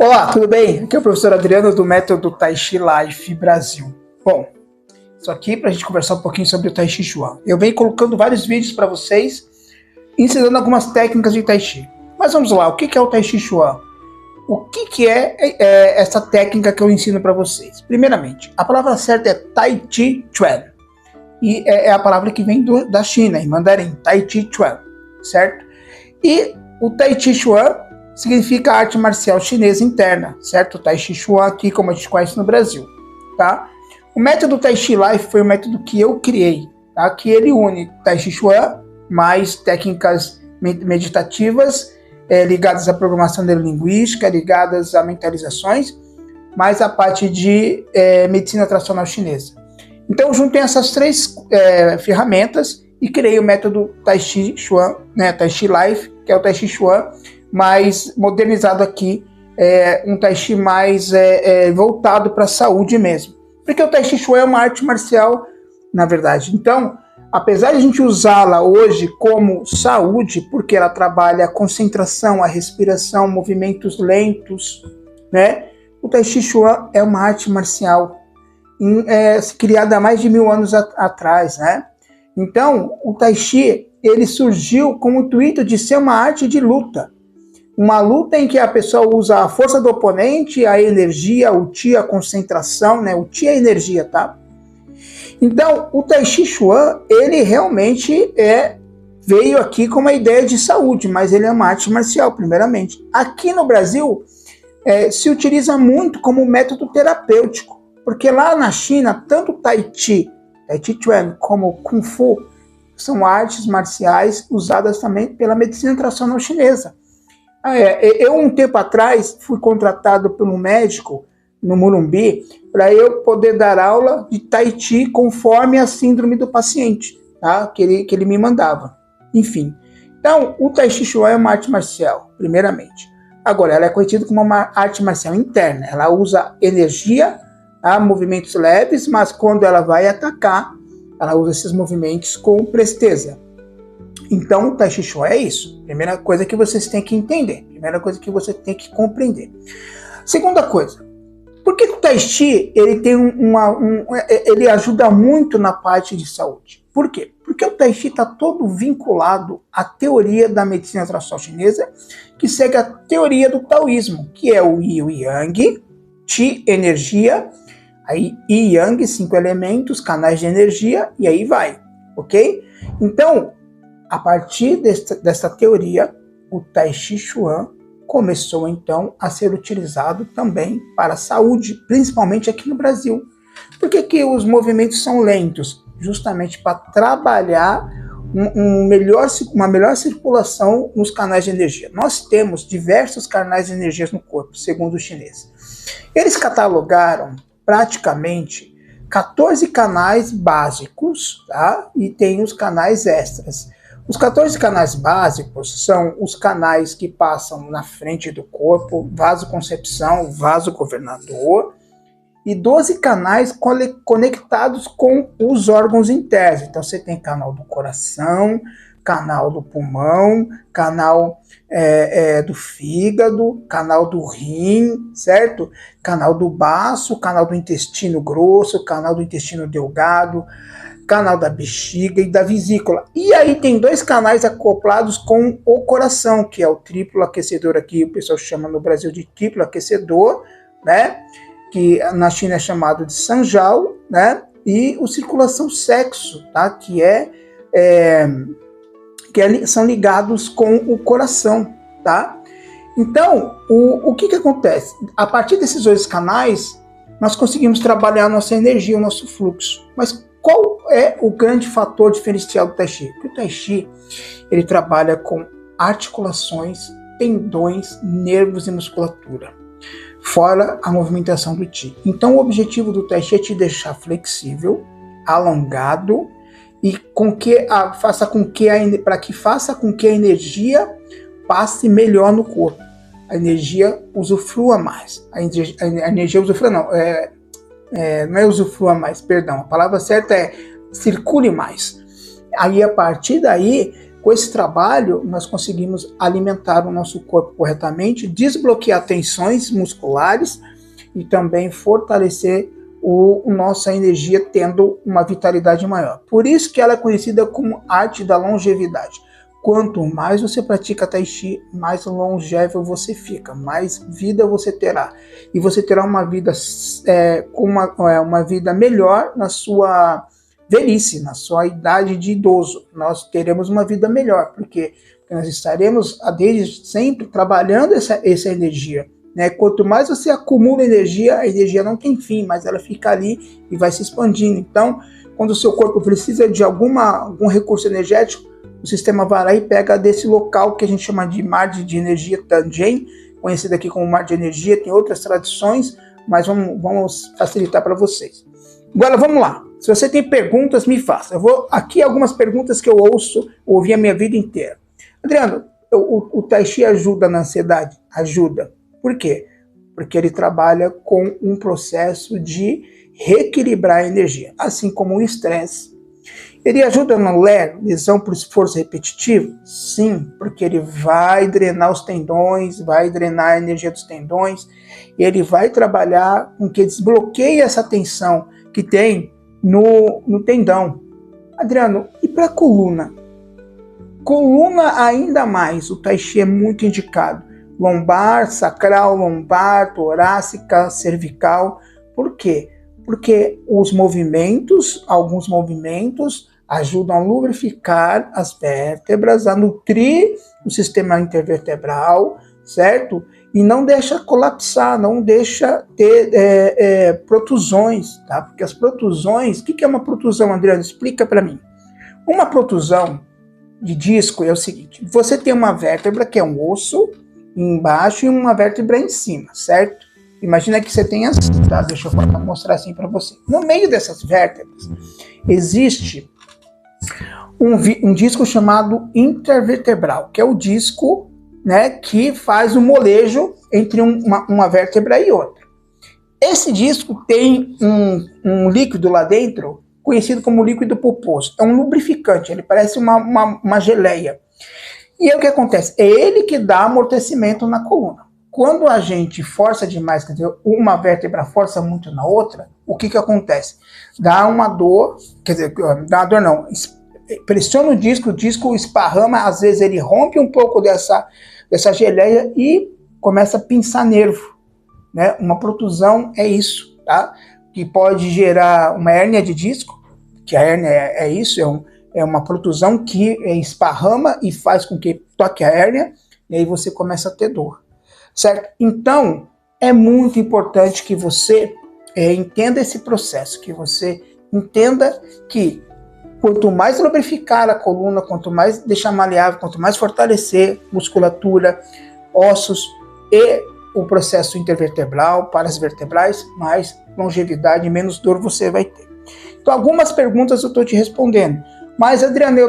Olá, tudo bem? Aqui é o professor Adriano do método Tai Chi Life Brasil. Bom, isso aqui para a gente conversar um pouquinho sobre o Tai Chi Chuan. Eu venho colocando vários vídeos para vocês, ensinando algumas técnicas de Tai Chi. Mas vamos lá, o que é o Tai Chi Chuan? O que é essa técnica que eu ensino para vocês? Primeiramente, a palavra certa é Tai Chi Chuan. E é a palavra que vem da China, em mandarim, Tai Chi Chuan, certo? E o Tai Chi Chuan significa arte marcial chinesa interna, certo? O Tai Chi Chuan aqui, como a gente conhece no Brasil, tá? O método Tai Chi Life foi o método que eu criei, tá? Que ele une Tai Chi Chuan mais técnicas meditativas ligadas à programação neurolinguística, ligadas a mentalizações, mais a parte de medicina tradicional chinesa. Então, eu juntei essas três ferramentas e criei o método Tai Chi Chuan, né? Tai Chi Life, que é o Tai Chi Chuan mais modernizado aqui, um Tai Chi mais voltado para a saúde mesmo. Porque o Tai Chi Chuan é uma arte marcial, na verdade. Então, apesar de a gente usá-la hoje como saúde, porque ela trabalha a concentração, a respiração, movimentos lentos, né? O Tai Chi Chuan é uma arte marcial criada há mais de 1000 anos atrás, né? Então, o Tai Chi, ele surgiu com o intuito de ser uma arte de luta. Uma luta em que a pessoa usa a força do oponente, a energia, o Qi, a concentração, né? O Qi é energia, tá? Então, o Tai Chi Chuan, ele realmente veio aqui com uma ideia de saúde, mas ele é uma arte marcial, primeiramente. Aqui no Brasil, se utiliza muito como método terapêutico, porque lá na China, tanto Tai Chi Chuan, como Kung Fu, são artes marciais usadas também pela medicina tradicional chinesa. Eu, um tempo atrás, fui contratado por um médico no Morumbi para eu poder dar aula de Tai Chi conforme a síndrome do paciente, tá? que ele me mandava. Enfim, então o Tai Chi Chuan é uma arte marcial, primeiramente. Agora, ela é conhecida como uma arte marcial interna. Ela usa energia, movimentos leves, mas quando ela vai atacar, ela usa esses movimentos com presteza. Então, o Tai Chi Chuan é isso. Primeira coisa que vocês têm que entender. Primeira coisa que você tem que compreender. Segunda coisa. Por que o Tai Chi ele tem ele ajuda muito na parte de saúde? Por quê? Porque o Tai Chi está todo vinculado à teoria da medicina tradicional chinesa, que segue a teoria do taoísmo, que é o Yin e Yang, Qi, energia, aí Yin e Yang, 5 elementos, canais de energia, e aí vai, ok? Então, a partir dessa teoria, o Tai Chi Chuan começou então a ser utilizado também para a saúde, principalmente aqui no Brasil. Por que os movimentos são lentos? Justamente para trabalhar uma melhor circulação nos canais de energia. Nós temos diversos canais de energia no corpo, segundo os chineses. Eles catalogaram praticamente 14 canais básicos, tá? E tem os canais extras. Os 14 canais básicos são os canais que passam na frente do corpo, vasoconcepção, vasogovernador, e 12 canais conectados com os órgãos internos. Então você tem canal do coração, canal do pulmão, canal do fígado, canal do rim, certo? Canal do baço, canal do intestino grosso, canal do intestino delgado, canal da bexiga e da vesícula. E aí tem 2 canais acoplados com o coração, que é o triplo aquecedor aqui, o pessoal chama no Brasil de triplo aquecedor, né? Que na China é chamado de Sanjiao, né? E o circulação sexo, tá? Que são ligados com o coração, tá? Então, o que acontece? A partir desses 2 canais, nós conseguimos trabalhar a nossa energia, o nosso fluxo. Mas qual é o grande fator diferencial do Tai Chi? Porque o Tai Chi, ele trabalha com articulações, tendões, nervos e musculatura, fora a movimentação do Qi. Então, o objetivo do Tai Chi é te deixar flexível, alongado, e faça com que a energia passe melhor no corpo. A energia usufrua mais. A energia usufrua não. Não é usufrua mais, perdão. A palavra certa é circule mais. Aí, a partir daí, Com esse trabalho, nós conseguimos alimentar o nosso corpo corretamente, desbloquear tensões musculares e também fortalecer nossa energia, tendo uma vitalidade maior. Por isso que ela é conhecida como arte da longevidade. Quanto mais você pratica Tai Chi, mais longevo você fica, mais vida você terá. E você terá uma vida com uma vida melhor na sua velhice, na sua idade de idoso. Nós teremos uma vida melhor, porque nós estaremos desde sempre trabalhando essa energia. Né? Quanto mais você acumula energia, a energia não tem fim, mas ela fica ali e vai se expandindo. Então, quando o seu corpo precisa de algum recurso energético, o sistema vai lá e pega desse local que a gente chama de mar de energia Tangen, conhecido aqui como mar de energia, tem outras tradições, mas vamos facilitar para vocês. Agora vamos lá, se você tem perguntas, me faça. Eu vou aqui algumas perguntas que eu ouvi a minha vida inteira. Adriano, o Tai Chi ajuda na ansiedade? Ajuda. Por quê? Porque ele trabalha com um processo de reequilibrar a energia, assim como o estresse. Ele ajuda na lesão por esforço repetitivo? Sim, porque ele vai drenar os tendões, vai drenar a energia dos tendões, e ele vai trabalhar com que desbloqueie essa tensão que tem no tendão. Adriano, e para a coluna? Coluna ainda mais, o Tai Chi é muito indicado. Lombar, sacral, lombar, torácica, cervical. Por quê? Porque alguns movimentos ajudam a lubrificar as vértebras, a nutrir o sistema intervertebral, certo? E não deixa colapsar, não deixa ter protusões, tá? Porque as protusões, o que é uma protusão, Adriano? Explica para mim. Uma protusão de disco é o seguinte: você tem uma vértebra que é um osso embaixo e uma vértebra em cima, certo? Imagina que você tem assim, tá? Deixa eu mostrar assim para você. No meio dessas vértebras existe um disco chamado intervertebral, que é o disco, né, que faz o molejo entre uma vértebra e outra. Esse disco tem um líquido lá dentro, conhecido como líquido pulposo. É um lubrificante, ele parece uma geleia. E aí o que acontece? É ele que dá amortecimento na coluna. Quando a gente força demais, quer dizer, uma vértebra força muito na outra, o que acontece? Dá uma dor, quer dizer, dá uma dor não, pressiona o disco esparrama, às vezes ele rompe um pouco dessa geleia e começa a pinçar nervo. Né? Uma protusão é isso, tá? Que pode gerar uma hérnia de disco, que a hérnia é isso, é uma protusão que esparrama e faz com que toque a hérnia, e aí você começa a ter dor. Certo? Então, é muito importante que você entenda esse processo, que você entenda que quanto mais lubrificar a coluna, quanto mais deixar maleável, quanto mais fortalecer musculatura, ossos e o processo intervertebral, paravertebrais, mais longevidade e menos dor você vai ter. Então, algumas perguntas eu estou te respondendo. Mas, Adriano,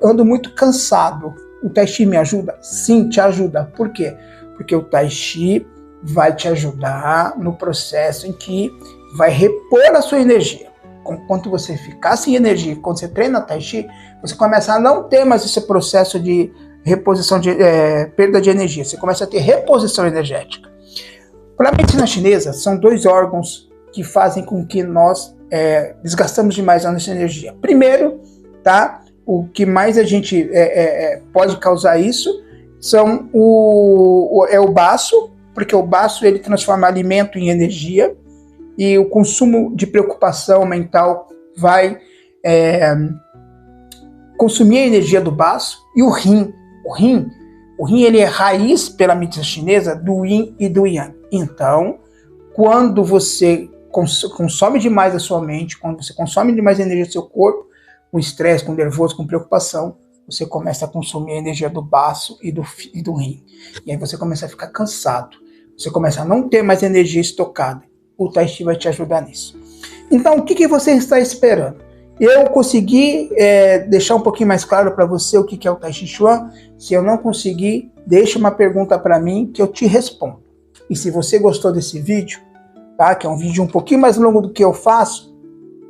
ando muito cansado. O Tai Chi me ajuda? Sim, te ajuda. Por quê? Porque o Tai Chi vai te ajudar no processo em que vai repor a sua energia. Quando você ficar sem energia, quando você treina Tai Chi, você começa a não ter mais esse processo de reposição de perda de energia. Você começa a ter reposição energética. Para a medicina chinesa, são 2 órgãos que fazem com que nós desgastamos demais a nossa energia. Primeiro, tá? O que mais a gente pode causar isso é o baço, porque o baço ele transforma alimento em energia e o consumo de preocupação mental vai consumir a energia do baço. E o rim ele é raiz pela medicina chinesa do yin e do yang. Então, quando você consome demais a sua mente, quando você consome demais a energia do seu corpo, com estresse, com nervoso, com preocupação, você começa a consumir a energia do baço e do rim. E aí você começa a ficar cansado. Você começa a não ter mais energia estocada. O Tai Chi vai te ajudar nisso. Então, o que você está esperando? Eu consegui deixar um pouquinho mais claro para você o que é o Tai Chi Chuan. Se eu não conseguir, deixa uma pergunta para mim que eu te respondo. E se você gostou desse vídeo, tá, que é um vídeo um pouquinho mais longo do que eu faço,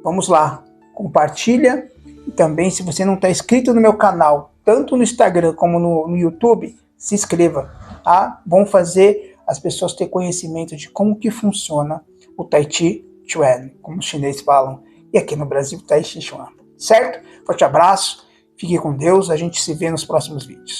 vamos lá, compartilha E também, se você não está inscrito no meu canal, tanto no Instagram como no YouTube, se inscreva, tá? Vamos fazer as pessoas ter conhecimento de como que funciona o Tai Chi Chuan, como os chineses falam, e aqui no Brasil, Tai Chi Chuan. Certo? Forte abraço, fique com Deus, a gente se vê nos próximos vídeos.